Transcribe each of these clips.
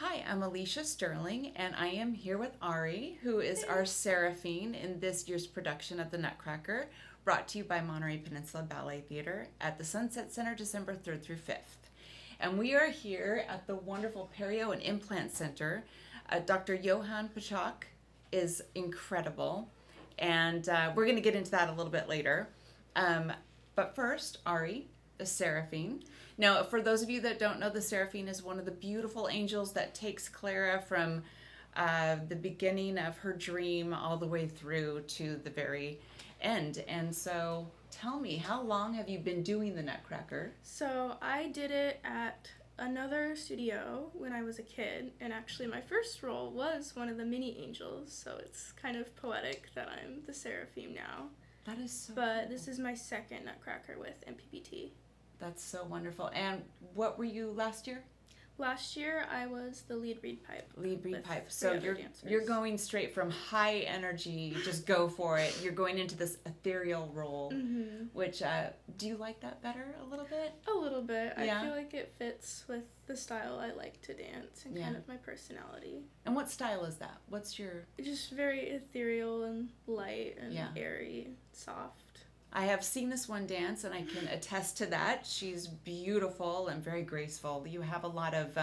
Hi, I'm Alicia Stirling, and I am here with Ari, who is our Seraphim in this year's production of The Nutcracker, brought to you by Monterey Peninsula Ballet Theater at the Sunset Center, December 3rd through 5th. And we are here at the wonderful Perio and Implant Center. Dr. Johan Pachak is incredible, and we're going to get into that a little bit later. But first, Ari, the Seraphim. Now, for those of you that don't know, the Seraphim is one of the beautiful angels that takes Clara from the beginning of her dream all the way through to the very end. And so tell me, how long have you been doing the Nutcracker? So I did it at another studio when I was a kid, and actually my first role was one of the mini angels, so it's kind of poetic that I'm the Seraphim now. That is so But cool. this is my second Nutcracker with MPBT. That's so wonderful. And what were you last year? Last year I was the lead reed pipe. Lead reed with pipe. three So other you're dancers. going straight from high energy, just go for it. You're going into this ethereal role, Mm-hmm. which do you like that better a little bit? A little bit. Yeah. I feel like it fits with the style I like to dance and kind of my personality. And what style is that? What's your... Just very ethereal and light and airy, soft. I have seen this one dance, and I can attest to that. She's beautiful and very graceful. You have a lot of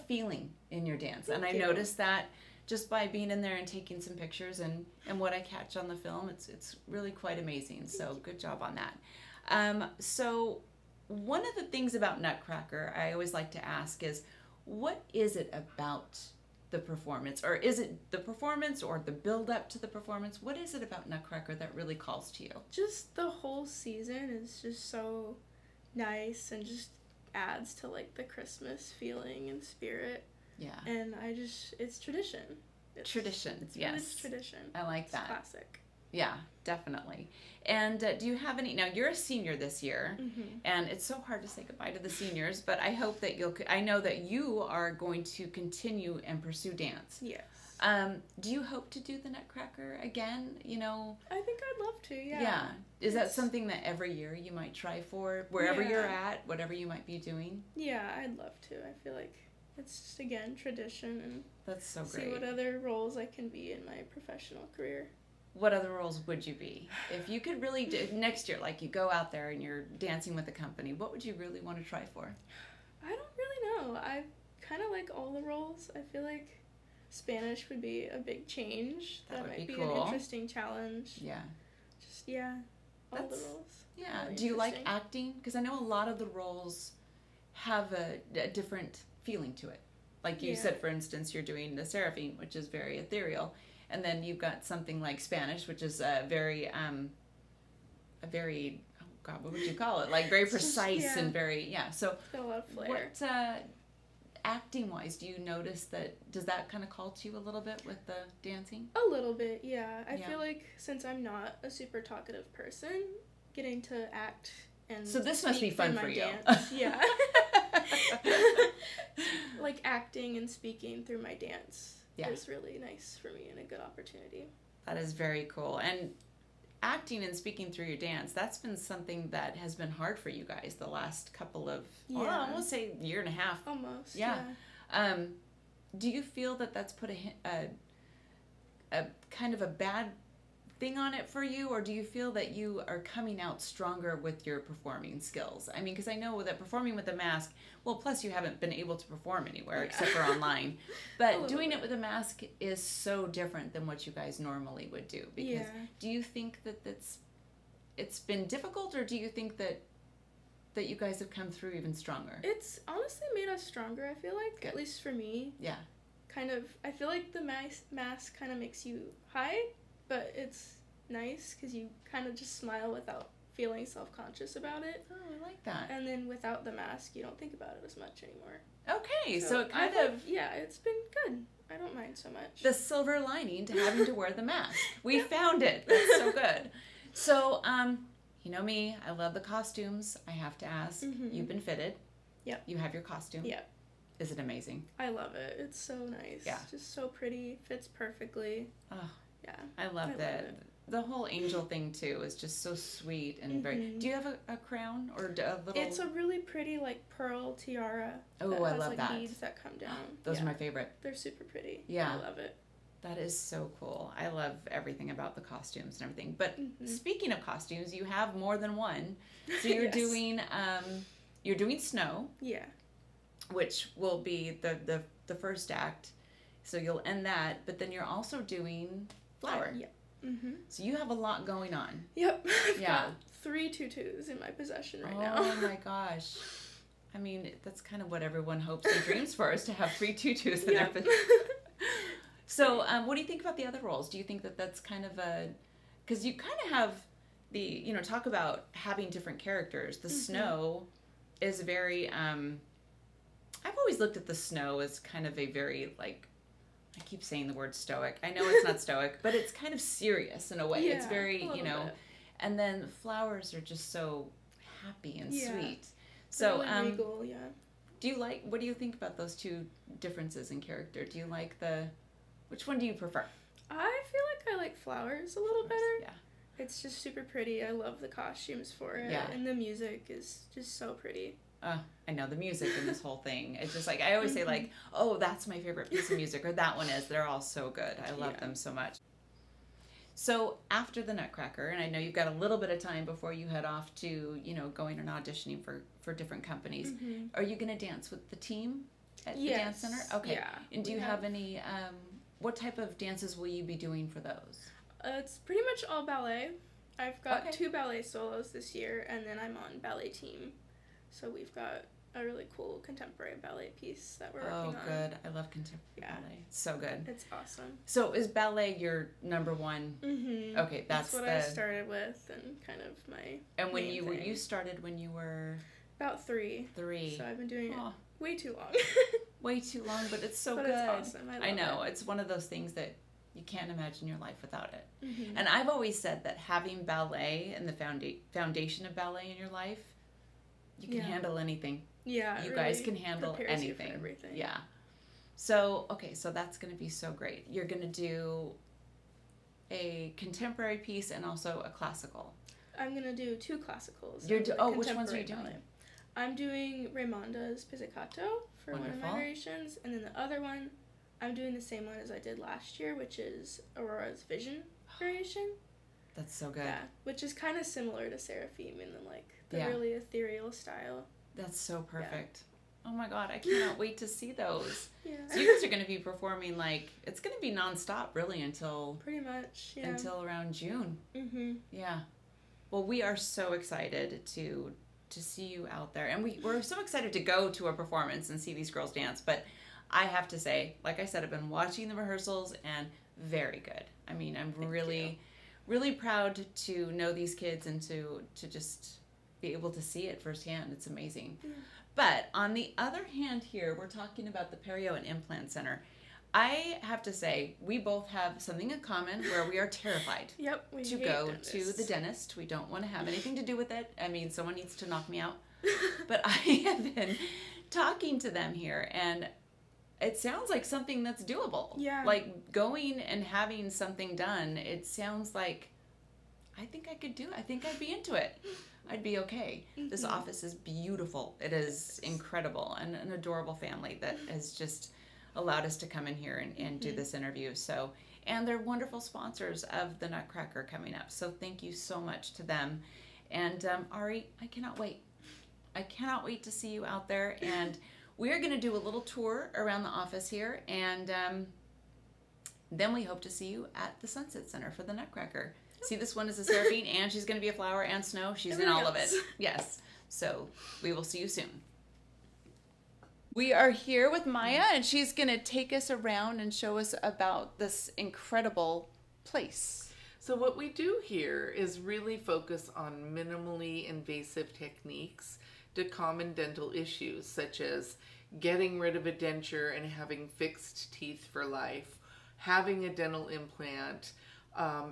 feeling in your dance, and I noticed that just by being in there and taking some pictures and what I catch on the film. It's really quite amazing. So good job on that. So one of the things about Nutcracker I always like to ask is, what is it about the performance, or is it the performance or the build up to the performance? What is it about Nutcracker that really calls to you? Just the whole season is just so nice and just adds to like the Christmas feeling and spirit. Yeah. And it's tradition. Tradition, It's yes. Tradition. I like It's that. classic. Yeah, definitely. And do you have any, now you're a senior this year, and it's so hard to say goodbye to the seniors, but I hope that I know that you are going to continue and pursue dance. Yes. Do you hope to do the Nutcracker again? I think I'd love to, yeah. Yeah. Is that something that every year you might try for, wherever you're at, whatever you might be doing? Yeah, I'd love to. I feel like it's just, again, tradition, and That's so great. see what other roles I can be in my professional career. What other roles would you be? If you could really do next year, like you go out there and you're dancing with a company, what would you really want to try for? I don't really know. I kind of like all the roles. I feel like Spanish would be a big change. That would might be be an cool. interesting challenge. Yeah. Just, all the roles. Yeah. Really Do you like interesting. acting? Because I know a lot of the roles have a different feeling to it. Like you said, for instance, you're doing the Seraphim, which is very ethereal. And then you've got something like Spanish, which is a very, oh God, what would you call it? Like very precise and very, So A lot of flair. what, acting-wise, do you notice does that kind of call to you a little bit with the dancing? A little bit, yeah. I Yeah. feel like since I'm not a super talkative person, getting to act and So this must be speak fun through for my you. dance, yeah. Like acting and speaking through my dance is really nice for me and a good opportunity. That is very cool. And acting and speaking through your dance, that's been something that has been hard for you guys the last couple of, I won't say year and a half. Almost, Yeah. Do you feel that that's put a kind of a bad thing on it for you, or do you feel that you are coming out stronger with your performing skills? I mean, because I know that performing with a mask, well, plus you haven't been able to perform anywhere except for online, but doing it with a mask is so different than what you guys normally would do. Because do you think that it's been difficult, or do you think that you guys have come through even stronger? It's honestly made us stronger, I feel like. Good. At least for me. Yeah. Kind of, I feel like the mask kind of makes you hide, but it's nice because you kind of just smile without feeling self-conscious about it. Oh, I like that. And then without the mask, you don't think about it as much anymore. Okay, so it kind of... it's been good. I don't mind so much. The silver lining to having to wear the mask. We found it. That's so good. So, you know me, I love the costumes. I have to ask, you've been fitted. Yep. You have your costume. Yep. Is it amazing? I love it. It's so nice. Yeah. Just so pretty. Fits perfectly. Oh, yeah. I love it. The whole angel thing too is just so sweet and very. Do you have a crown or a little? It's a really pretty like pearl tiara. Oh, that I has, love like, that. beads that come down. Those are my favorite. They're super pretty. Yeah. I love it. That is so cool. I love everything about the costumes and everything. But speaking of costumes, you have more than one. So you're doing snow. Yeah. Which will be the first act. So you'll end that, but then you're also doing flower. Yeah. So you have a lot going on. Yep. I've got 3 tutus in my possession right now. Oh my gosh. I mean, that's kind of what everyone hopes and dreams for, is to have 3 tutus in their So, what do you think about the other roles? Do you think that that's kind of because you kind of have the, talk about having different characters. The snow is very, I've always looked at the snow as kind of a very, like, I keep saying the word stoic. I know it's not stoic, but it's kind of serious in a way. Yeah, it's very, bit. And then flowers are just so happy and sweet. So, really regal, what do you think about those two differences in character? Do you like which one do you prefer? I feel like I like flowers a little better. Yeah. It's just super pretty. I love the costumes for it. Yeah. And the music is just so pretty. I know the music in this whole thing. It's just like, I always say like, oh, that's my favorite piece of music, or that one is. They're all so good. I love them so much. So after the Nutcracker, and I know you've got a little bit of time before you head off to, going and auditioning for different companies. Are you going to dance with the team at the dance center? Okay. Yeah. And do you have any, what type of dances will you be doing for those? It's pretty much all ballet. I've got 2 ballet solos this year, and then I'm on ballet team. So we've got a really cool contemporary ballet piece that we're working on. Oh, good. I love contemporary ballet. It's so good. It's awesome. So is ballet your number one? Okay, that's what I started with, and kind of my And when main thing. you started when you were? About 3. 3. So I've been doing it way too long. Way too long, but it's so but good. It's awesome. I know. It's one of those things that you can't imagine your life without it. And I've always said that having ballet and the foundation of ballet in your life, you can handle anything. Yeah, you really guys can handle anything. You for everything. Yeah. So, so that's going to be so great. You're going to do a contemporary piece and also a classical. I'm going to do 2 classicals. Which ones are you doing? I'm doing Raimonda's Pizzicato for one of my variations, and then the other one, I'm doing the same one as I did last year, which is Aurora's Vision variation. That's so good. Yeah, which is kind of similar to Seraphim in the really ethereal style. That's so perfect. Yeah. Oh my God, I cannot wait to see those. Yeah. So you guys are going to be performing it's going to be nonstop really until... Pretty much, yeah. Until around June. Yeah. Well, we are so excited to see you out there. And we're so excited to go to a performance and see these girls dance. But I have to say, like I said, I've been watching the rehearsals and very good. I mean, I'm really proud to know these kids and to just be able to see it firsthand. It's amazing. But on the other hand here, we're talking about the Perio and Implant Center. I have to say, we both have something in common where we are terrified to go to the dentist. We don't want to have anything to do with it. I mean, someone needs to knock me out. But I have been talking to them here, and it sounds like something that's doable. Yeah. Like going and having something done, it sounds like I think I could do it. I think I'd be into it. I'd be okay. This office is beautiful. It is incredible, and an adorable family that has just allowed us to come in here and do this interview. So, and they're wonderful sponsors of the Nutcracker coming up. So thank you so much to them. And Ari, I cannot wait. I cannot wait to see you out there. And we are going to do a little tour around the office here. And then we hope to see you at the Sunset Center for the Nutcracker. See, this one is a Seraphim, and she's going to be a flower and snow. She's in all of it. Yes. So we will see you soon. We are here with Maya, and she's going to take us around and show us about this incredible place. So what we do here is really focus on minimally invasive techniques to common dental issues, such as getting rid of a denture and having fixed teeth for life, having a dental implant,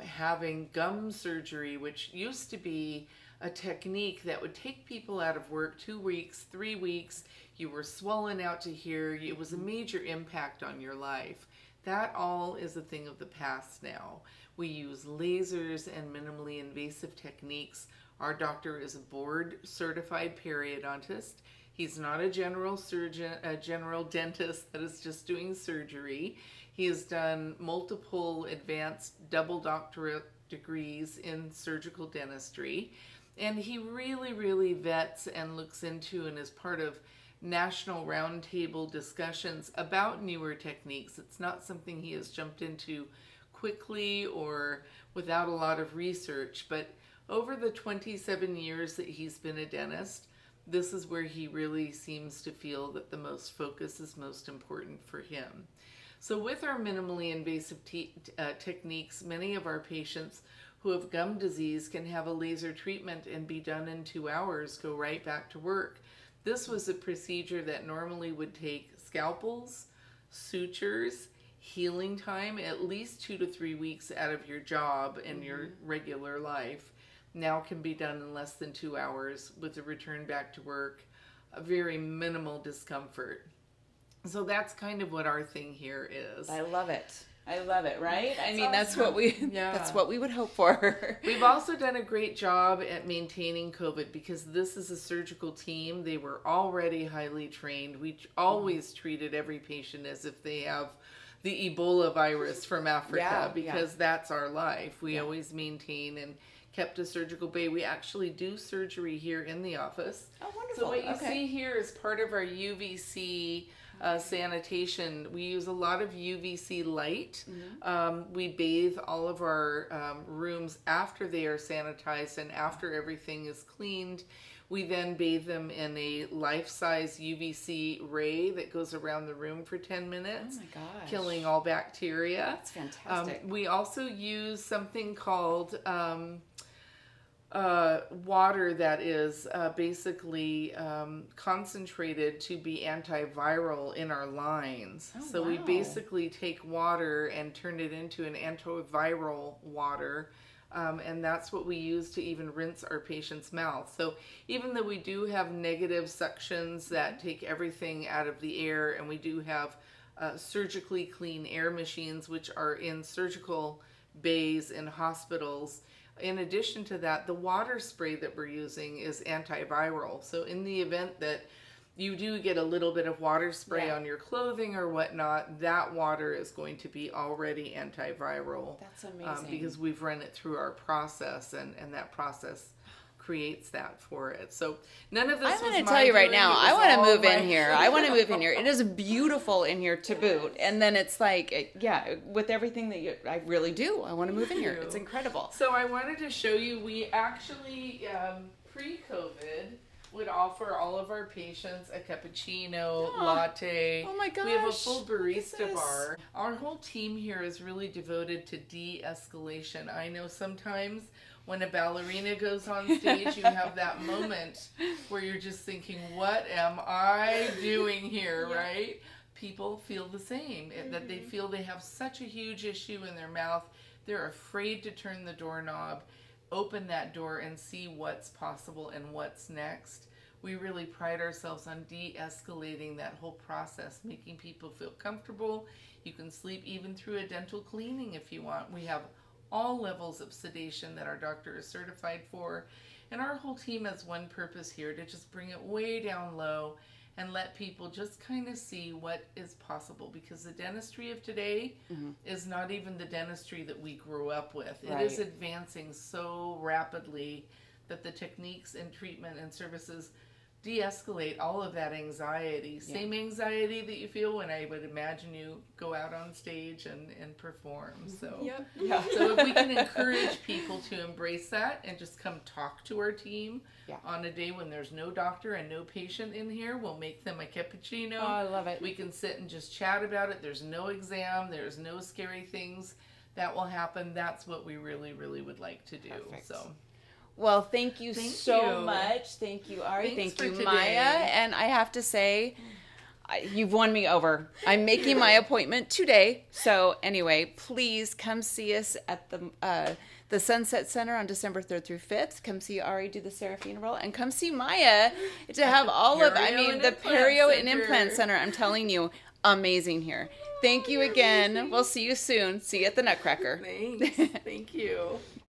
having gum surgery, which used to be a technique that would take people out of work 2 weeks, 3 weeks. You were swollen out to here. It was a major impact on your life. That all is a thing of the past now. We use lasers and minimally invasive techniques. Our doctor is a board certified periodontist. He's not a general surgeon, a general dentist that is just doing surgery. He has done multiple advanced double doctorate degrees in surgical dentistry. And he really, really vets and looks into and is part of national roundtable discussions about newer techniques. It's not something he has jumped into quickly or without a lot of research, but over the 27 years that he's been a dentist, this is where he really seems to feel that the most focus is most important for him. So with our minimally invasive techniques, many of our patients who have gum disease can have a laser treatment and be done in 2 hours, go right back to work. This was a procedure that normally would take scalpels, sutures, healing time, at least 2 to 3 weeks out of your job and your regular life. Now can be done in less than 2 hours with a return back to work, a very minimal discomfort. So that's kind of what our thing here is. I love it. I love it, right? I mean, awesome. that's what we would hope for. We've also done a great job at maintaining COVID because this is a surgical team. They were already highly trained. We always treated every patient as if they have the Ebola virus from Africa because that's our life. We always maintain and kept a surgical bay. We actually do surgery here in the office. Oh, wonderful. So what you see here is part of our UVC sanitation. We use a lot of UVC light. We bathe all of our rooms after they are sanitized and after everything is cleaned. We then bathe them in a life-size UVC ray that goes around the room for 10 minutes, oh my gosh, killing all bacteria. That's fantastic. We also use something called water that is basically concentrated to be antiviral in our lines. Oh, so wow. we basically take water and turn it into an antiviral water. And that's what we use to even rinse our patient's mouth. So even though we do have negative suctions that take everything out of the air, and we do have surgically clean air machines, which are in surgical bays in hospitals, in addition to that, the water spray that we're using is antiviral. So in the event that you do get a little bit of water spray on your clothing or whatnot, that water is going to be already antiviral. That's amazing. Because we've run it through our process, and that process creates that for it. So none of this I'm going to tell you right now, I want to move in here. I want to move in here. It is beautiful in here to boot. And then it's like, with everything that I really do. I want to move in here. It's incredible. So I wanted to show you, we actually, pre-COVID, would offer all of our patients a cappuccino, latte. Oh my gosh. We have a full barista bar. Our whole team here is really devoted to de-escalation. I know sometimes when a ballerina goes on stage, you have that moment where you're just thinking, what am I doing here, right? People feel the same, that they feel they have such a huge issue in their mouth. They're afraid to turn the doorknob, open that door, and see what's possible and what's next. We really pride ourselves on de-escalating that whole process, making people feel comfortable. You can sleep even through a dental cleaning if you want. We have all levels of sedation that our doctor is certified for. And our whole team has one purpose here, to just bring it way down low and let people just kind of see what is possible, because the dentistry of today is not even the dentistry that we grew up with. It is advancing so rapidly that the techniques and treatment and services de-escalate all of that anxiety. Same anxiety that you feel when I would imagine you go out on stage and perform. So, so if we can encourage people to embrace that and just come talk to our team on a day when there's no doctor and no patient in here, we'll make them a cappuccino. Oh, I love it. We can sit and just chat about it. There's no exam. There's no scary things that will happen. That's what we really, really would like to do. Perfect. So. Well, thank you so much. Thank you, Ari. Thanks Thank you, for Maya. today. And I have to say, you've won me over. I'm making my appointment today. So anyway, please come see us at the Sunset Center on December 3rd through 5th. Come see Ari do the Seraphim roll, and come see Maya to have all of, the Perio and Implant Center. I'm telling you, amazing here. Thank you again. We'll see you soon. See you at the Nutcracker. Thanks. Thank you.